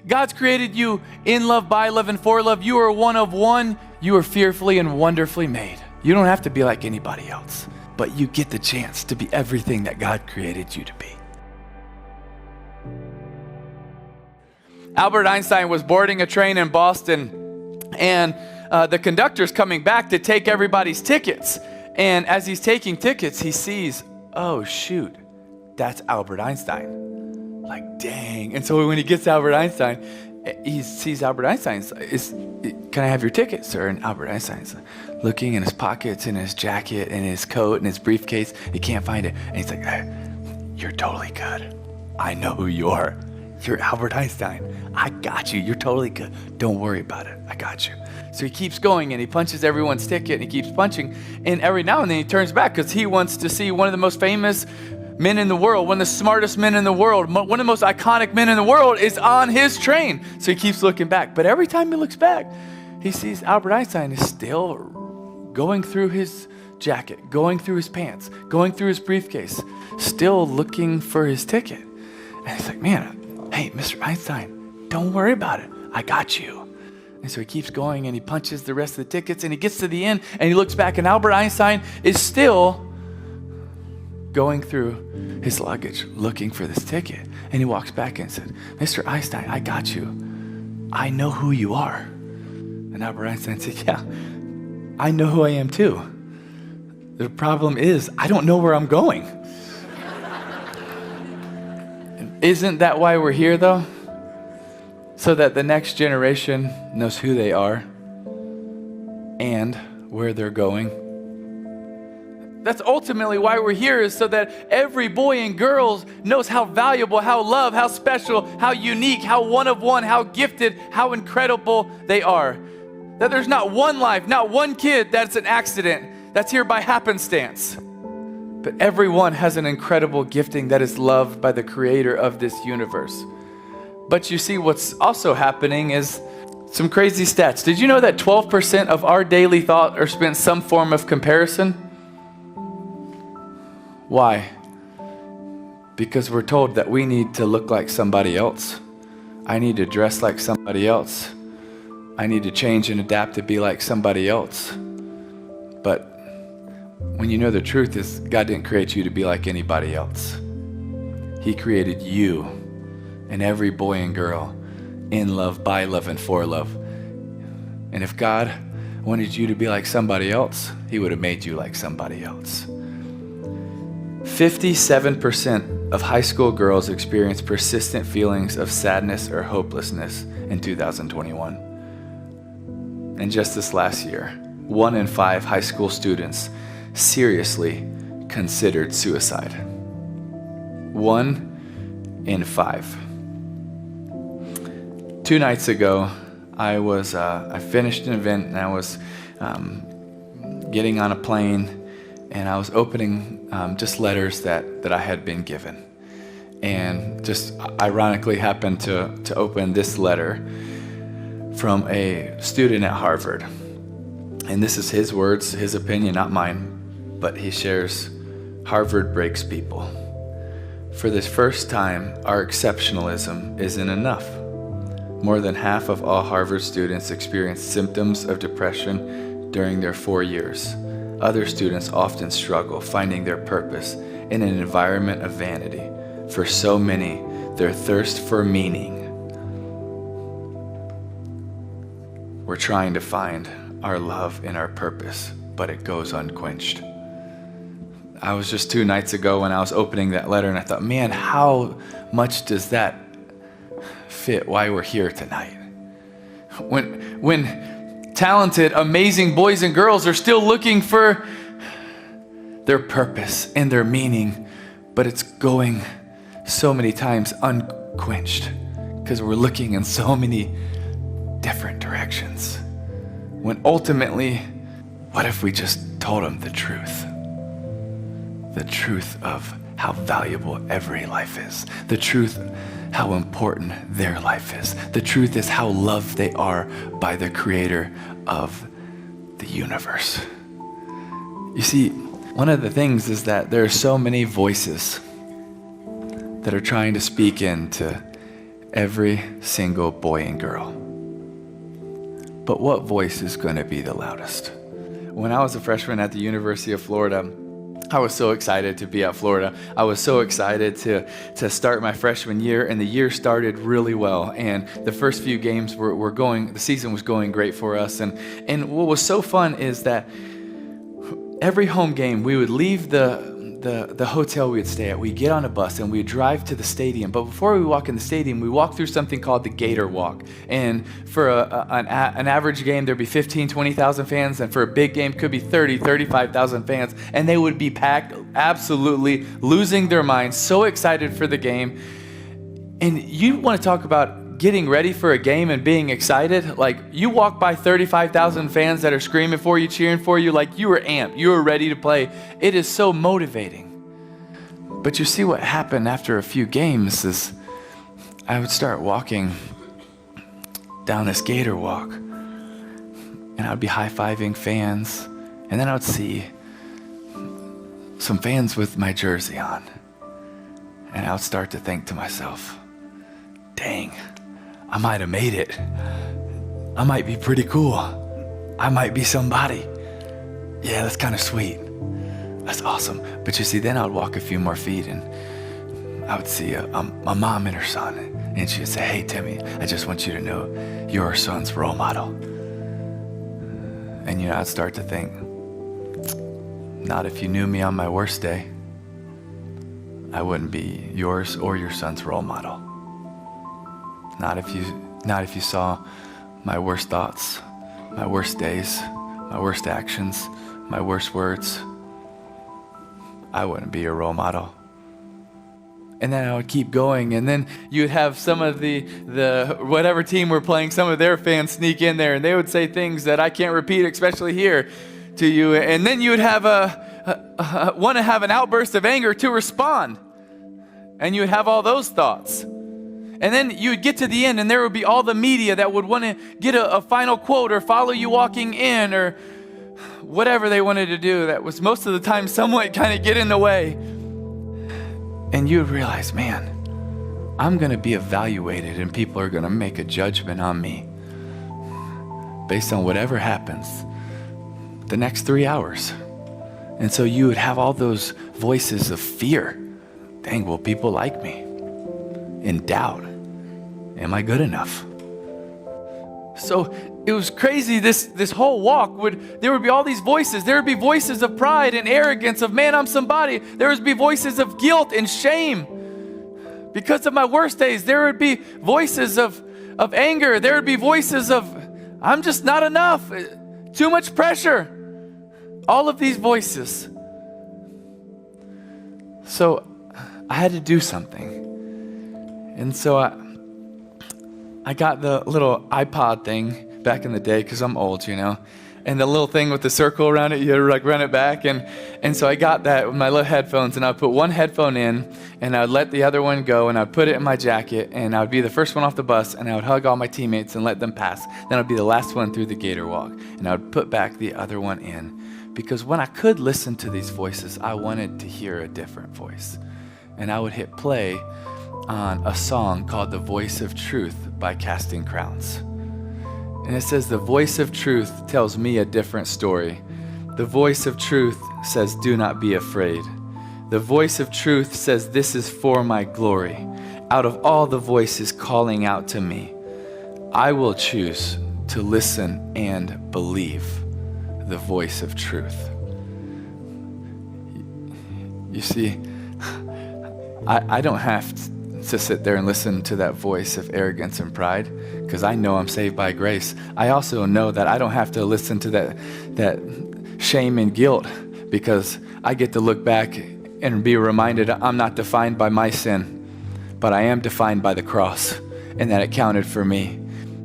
God's created you in love, by love, and for love. You are one of one. You are fearfully and wonderfully made. You don't have to be like anybody else, but you get the chance to be everything that God created you to be. Albert Einstein was boarding a train in Boston, and the conductor's coming back to take everybody's tickets. And as he's taking tickets, he sees, oh shoot, that's Albert Einstein. Like, dang. And so when he gets to Albert Einstein, he sees Albert Einstein. Can I have your ticket, sir? And Albert Einstein's looking in his pockets, in his jacket, in his coat, in his briefcase. He can't find it. And he's like, hey, you're totally good. I know who you are. You're Albert Einstein. I got you. You're totally good. Don't worry about it. I got you. So he keeps going and he punches everyone's ticket and he keeps punching. And every now and then he turns back because he wants to see one of the most famous men in the world, one of the smartest men in the world, one of the most iconic men in the world is on his train. So he keeps looking back. But every time he looks back, he sees Albert Einstein is still going through his jacket, going through his pants, going through his briefcase, still looking for his ticket. And he's like, man, hey, Mr. Einstein, don't worry about it. I got you. And so he keeps going and he punches the rest of the tickets and he gets to the end and he looks back and Albert Einstein is still going through his luggage looking for this ticket. And he walks back and said, Mr. Einstein, I got you. I know who you are. And Albert Einstein said, yeah, I know who I am too. The problem is I don't know where I'm going. Isn't that why we're here though? So that the next generation knows who they are and where they're going. That's ultimately why we're here, is so that every boy and girl knows how valuable, how loved, how special, how unique, how one of one, how gifted, how incredible they are. That there's not one life, not one kid that's an accident, that's here by happenstance. But everyone has an incredible gifting that is loved by the creator of this universe. But you see, what's also happening is some crazy stats. Did you know that 12% of our daily thought are spent some form of comparison? Why? Because we're told that we need to look like somebody else. I need to dress like somebody else. I need to change and adapt to be like somebody else. But when you know the truth is, God didn't create you to be like anybody else. He created you and every boy and girl in love, by love, and for love. And if God wanted you to be like somebody else, he would have made you like somebody else. 57% of high school girls experience persistent feelings of sadness or hopelessness in 2021. And just this last year, 1 in 5 high school students seriously considered suicide. 1 in 5. 2 nights ago, I finished an event and I was getting on a plane and I was opening just letters that I had been given. And just ironically happened to open this letter from a student at Harvard. And this is his words, his opinion, not mine, but he shares, Harvard breaks people. For this first time, our exceptionalism isn't enough. More than half of all Harvard students experience symptoms of depression during their 4 years. Other students often struggle finding their purpose in an environment of vanity. For so many, their thirst for meaning. We're trying to find our love and our purpose, but it goes unquenched. I was just 2 nights ago when I was opening that letter and I thought, man, how much does that fit why we're here tonight? When talented, amazing boys and girls are still looking for their purpose and their meaning, but it's going so many times unquenched because we're looking in so many different directions. When ultimately, what if we just told them the truth? The truth of how valuable every life is. The truth how important their life is. The truth is how loved they are by the creator of the universe. You see, one of the things is that there are so many voices that are trying to speak into every single boy and girl. But what voice is going to be the loudest? When I was a freshman at the University of Florida, I was so excited to be at Florida. I was so excited to start my freshman year, and the year started really well. And the first few games were going, the season was going great for us. And what was so fun is that every home game, we would leave the hotel we would stay at. We'd get on a bus and we'd drive to the stadium. But before we walk in the stadium, we walk through something called the Gator Walk. And for an average game, there'd be 15, 20,000 fans. And for a big game, could be 30, 35,000 fans. And they would be packed, absolutely losing their minds, so excited for the game. And you want to talk about getting ready for a game and being excited? Like, you walk by 35,000 fans that are screaming for you, cheering for you, like you were amped, you were ready to play. It is so motivating. But you see what happened after a few games is I would start walking down this Gator Walk, and I would be high-fiving fans, and then I would see some fans with my jersey on, and I would start to think to myself, dang, I might have made it. I might be pretty cool. I might be somebody. Yeah, that's kind of sweet. That's awesome. But you see, then I would walk a few more feet and I would see a mom and her son, and she would say, hey, Timmy, I just want you to know you're our son's role model. And I'd start to think, not if you knew me on my worst day. I wouldn't be yours or your son's role model. Not if you saw my worst thoughts, my worst days, my worst actions, my worst words. I wouldn't be your role model. And then I would keep going, and then you'd have some of the whatever team we're playing, some of their fans sneak in there, and they would say things that I can't repeat, especially here, to you. And then you would have want to have an outburst of anger to respond, and you would have all those thoughts. And then you would get to the end, and there would be all the media that would want to get a final quote or follow you walking in or whatever they wanted to do. That was most of the time somewhat kind of get in the way. And you would realize, man, I'm going to be evaluated, and people are going to make a judgment on me based on whatever happens the next 3 hours. And so you would have all those voices of fear. Dang, will people like me? In doubt. Am I good enough? So it was crazy. This whole walk there would be all these voices. There would be voices of pride and arrogance of, man, I'm somebody. There would be voices of guilt and shame because of my worst days. There would be voices of anger. There would be voices of, I'm just not enough. Too much pressure. All of these voices. So I had to do something. And so I got the little iPod thing back in the day, because I'm old, and the little thing with the circle around it, you had to like run it back. And so I got that with my little headphones, and I'd put one headphone in, and I'd let the other one go, and I'd put it in my jacket, and I would be the first one off the bus, and I would hug all my teammates and let them pass. Then I'd be the last one through the Gator Walk, and I would put back the other one in. Because when I could listen to these voices, I wanted to hear a different voice. And I would hit play on a song called The Voice of Truth by Casting Crowns. And it says, the voice of truth tells me a different story. The voice of truth says, do not be afraid. The voice of truth says, this is for my glory. Out of all the voices calling out to me, I will choose to listen and believe the voice of truth. You see, I don't have to sit there and listen to that voice of arrogance and pride, because I know I'm saved by grace. I also know that I don't have to listen to that shame and guilt, because I get to look back and be reminded I'm not defined by my sin, but I am defined by the cross, and that it counted for me.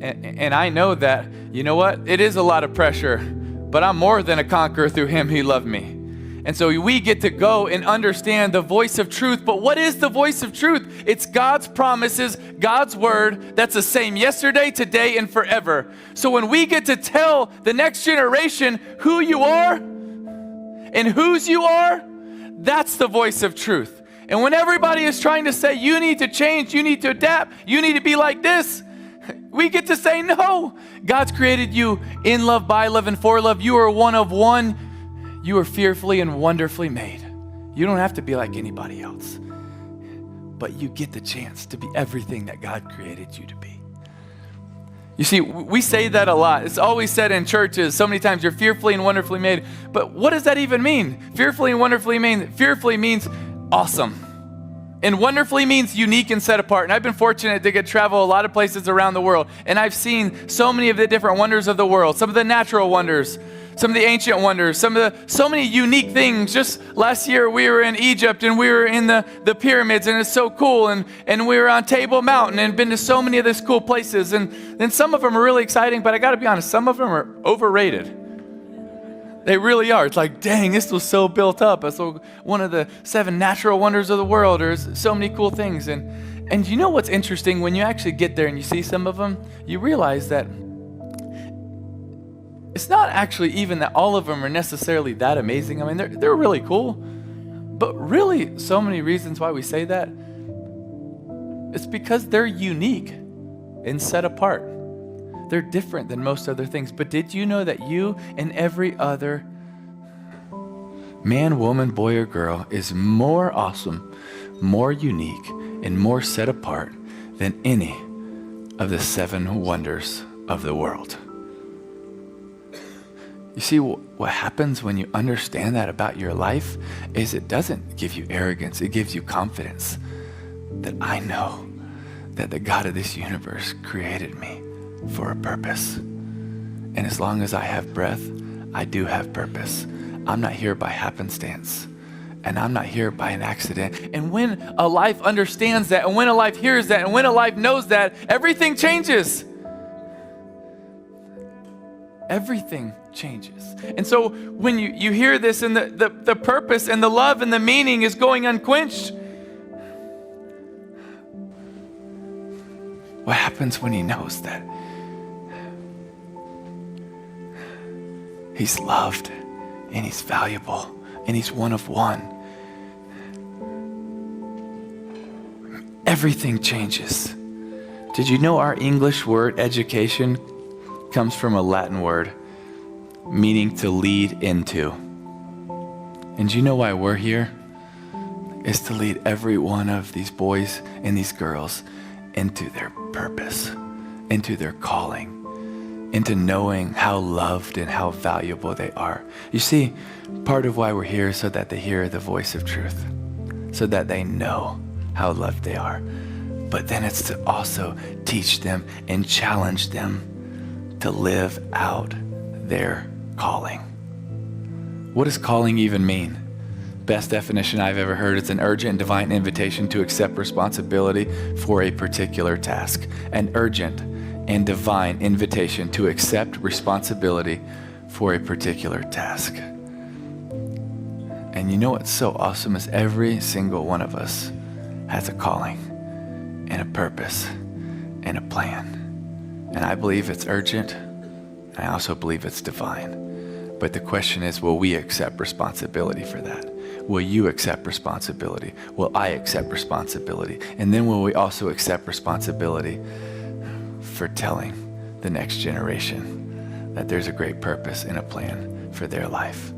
And I know that, you know what? It is a lot of pressure, but I'm more than a conqueror through him who loved me. And so we get to go and understand the voice of truth. But what is the voice of truth? It's God's promises, God's word that's the same yesterday, today, and forever. So when we get to tell the next generation who you are and whose you are, that's the voice of truth. And when everybody is trying to say, you need to change, you need to adapt, you need to be like this, we get to say no. God's created you in love, by love, and for love. You are one of one. You are fearfully and wonderfully made. You don't have to be like anybody else, but you get the chance to be everything that God created you to be. You see, we say that a lot. It's always said in churches so many times, you're fearfully and wonderfully made. But what does that even mean? Fearfully and wonderfully made. Fearfully means awesome. And wonderfully means unique and set apart. And I've been fortunate to get to travel a lot of places around the world. And I've seen so many of the different wonders of the world, some of the natural wonders, some of the ancient wonders, so many unique things. Just last year we were in Egypt and we were in the pyramids, and it's so cool. And we were on Table Mountain and been to so many of these cool places. And some of them are really exciting, but I gotta be honest, some of them are overrated. They really are. It's like, dang, this was so built up. It's one of the 7 natural wonders of the world. There's so many cool things. And you know what's interesting? When you actually get there and you see some of them, you realize that it's not actually even that all of them are necessarily that amazing. I mean, they're really cool. But really, so many reasons why we say that, it's because they're unique and set apart. They're different than most other things. But did you know that you and every other man, woman, boy, or girl is more awesome, more unique, and more set apart than any of the 7 wonders of the world? You see, what happens when you understand that about your life is it doesn't give you arrogance. It gives you confidence that I know that the God of this universe created me for a purpose. And as long as I have breath, I do have purpose. I'm not here by happenstance, and I'm not here by an accident. And when a life understands that, and when a life hears that, and when a life knows that, everything changes. Everything changes. And so when you hear this, and the purpose and the love and the meaning is going unquenched, what happens when he knows that he's loved and he's valuable and he's one of one? Everything changes. Did you know our English word education comes from a Latin word meaning to lead into? And do you know why we're here? Is to lead every one of these boys and these girls into their purpose, into their calling, into knowing how loved and how valuable they are. You see, part of why we're here is so that they hear the voice of truth, so that they know how loved they are. But then it's to also teach them and challenge them to live out their calling. What does calling even mean? Best definition I've ever heard is an urgent and divine invitation to accept responsibility for a particular task. An urgent and divine invitation to accept responsibility for a particular task. And you know what's so awesome is every single one of us has a calling and a purpose and a plan. And I believe it's urgent. I also believe it's divine. But the question is, will we accept responsibility for that? Will you accept responsibility? Will I accept responsibility? And then will we also accept responsibility for telling the next generation that there's a great purpose and a plan for their life?